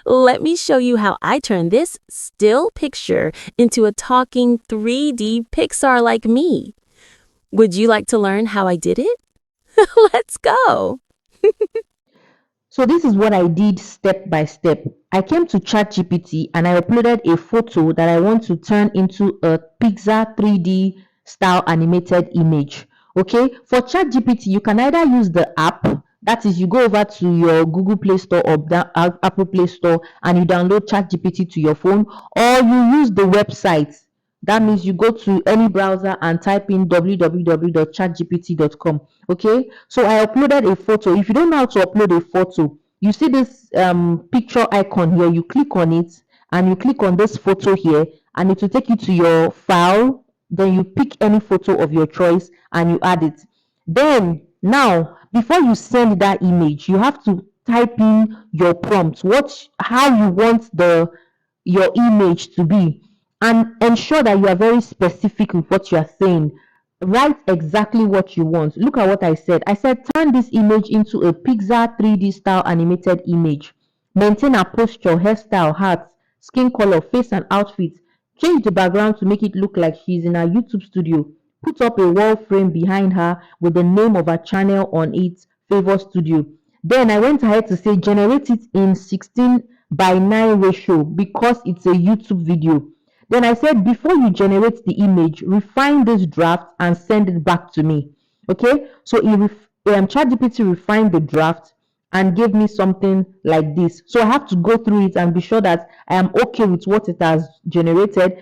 Let me show you how I turn this still picture into a talking 3D Pixar like me. Would you like to learn how I did it? Let's go. So this is what I did step by step. I came to ChatGPT and I uploaded a photo that I want to turn into a Pixar 3D style animated image. Okay, for ChatGPT, you can either use the app, that is, you go over to your Google Play Store or Apple Play Store and you download ChatGPT to your phone, or you use the website. That means you go to any browser and type in www.chatgpt.com. Okay, so I uploaded a photo. If you don't know how to upload a photo, you see this picture icon here. You click on it and you click on this photo here, and it will take you to your file. Then you pick any photo of your choice and you add it. Then now, before you send that image, you have to type in your prompt, how you want your image to be, and ensure that you are very specific with what you are saying. Write exactly what you want. Look at what I said. I said turn this image into a Pixar 3D style animated image. Maintain her posture, hairstyle, hat, skin color, face and outfit. Change the background to make it look like she's in her YouTube studio. Put up a wall frame behind her with the name of her channel on it, Favor Studio. Then I went ahead to say generate it in 16:9 ratio because it's a YouTube video. Then I said, before you generate the image, refine this draft and send it back to me. Okay, so ChatGPT refined the draft and gave me something like this. So I have to go through it and be sure that I am okay with what it has generated.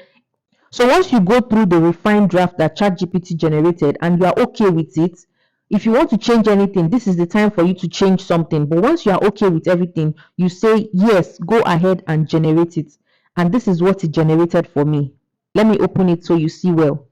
So once you go through the refined draft that ChatGPT generated and you are okay with it, if you want to change anything, this is the time for you to change something. But once you are okay with everything, you say, yes, go ahead and generate it. And this is what it generated for me. Let me open it so you see well.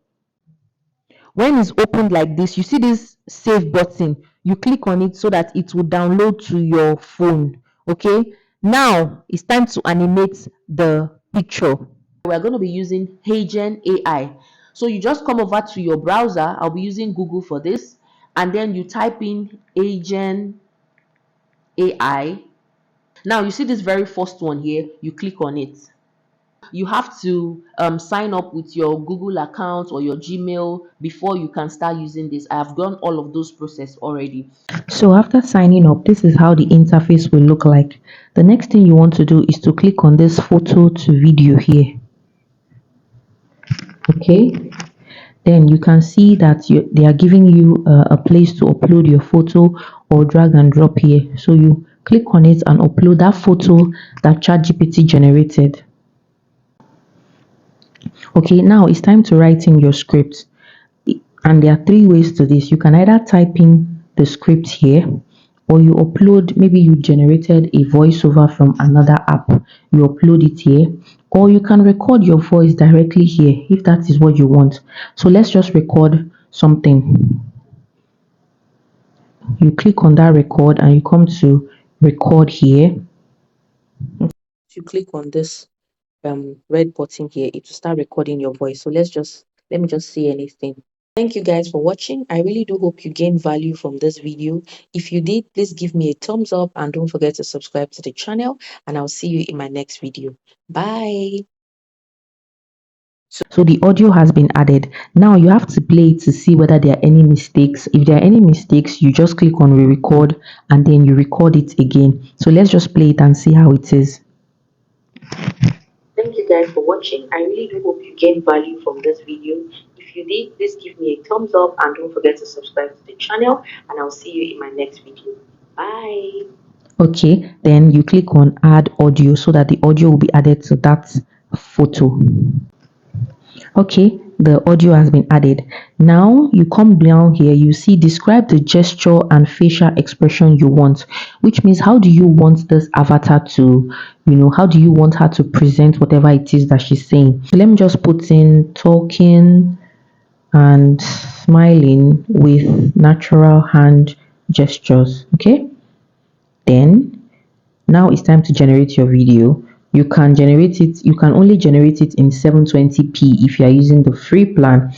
When it's opened like this, you see this save button. You click on it so that it will download to your phone. Okay, now it's time to animate the picture. We're going to be using HeyGen AI. So you just come over to your browser. I'll be using Google for this. And then you type in HeyGen AI. Now you see this very first one here. You click on it. You have to sign up with your Google account or your Gmail before you can start using this. I have done all of those process already. So after signing up, this is how the interface will look like. The next thing you want to do is to click on this photo to video here. Okay, then you can see that they are giving you a place to upload your photo or drag and drop here. So you click on it and upload that photo that ChatGPT generated. Okay, now it's time to write in your script. And there are three ways to this. You can either type in the script here, or you upload, maybe you generated a voiceover from another app, you upload it here, or you can record your voice directly here if that is what you want. So let's just record something. You click on that record and you come to record here. If you click on this red button here, it will start recording your voice. So let me just say anything. Thank you guys for watching. I really do hope you gained value from this video. If you did, please give me a thumbs up and don't forget to subscribe to the channel, and I'll see you in my next video. Bye. So the audio has been added. Now you have to play it to see whether there are any mistakes. If there are any mistakes, you just click on re-record and then you record it again. So let's just play it and see how it is. Thank you guys for watching. I really do hope you gained value from this video. If you did, please give me a thumbs up and don't forget to subscribe to the channel, and I'll see you in my next video. Bye. Okay, then you click on add audio so that the audio will be added to that photo. Okay, the audio has been added. Now you come down here, you see describe the gesture and facial expression you want, which means how do you want this avatar to, how do you want her to present whatever it is that she's saying. So let me just put in talking and smiling with natural hand gestures. Okay, then now it's time to generate your video. You can only generate it in 720p if you are using the free plan,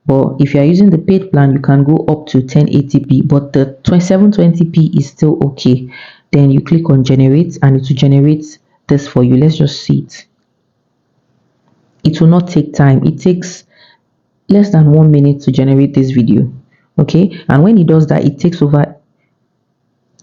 but if you are using the paid plan, you can go up to 1080p, but the 720p is still okay. Then you click on generate and it will generate this for you. Let's just see it. It will not take time. It takes less than 1 minute to generate this video. Okay, and when it does that, it takes over.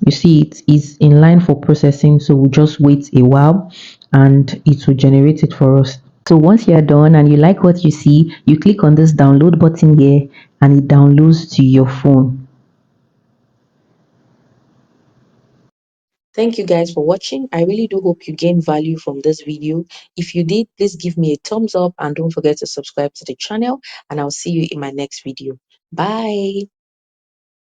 You see, it is in line for processing, so we'll just wait a while and it will generate it for us. So once you're done and you like what you see, you click on this download button here and it downloads to your phone. Thank you guys for watching. I really do hope you gained value from this video. If you did, please give me a thumbs up and don't forget to subscribe to the channel, and I'll see you in my next video. Bye.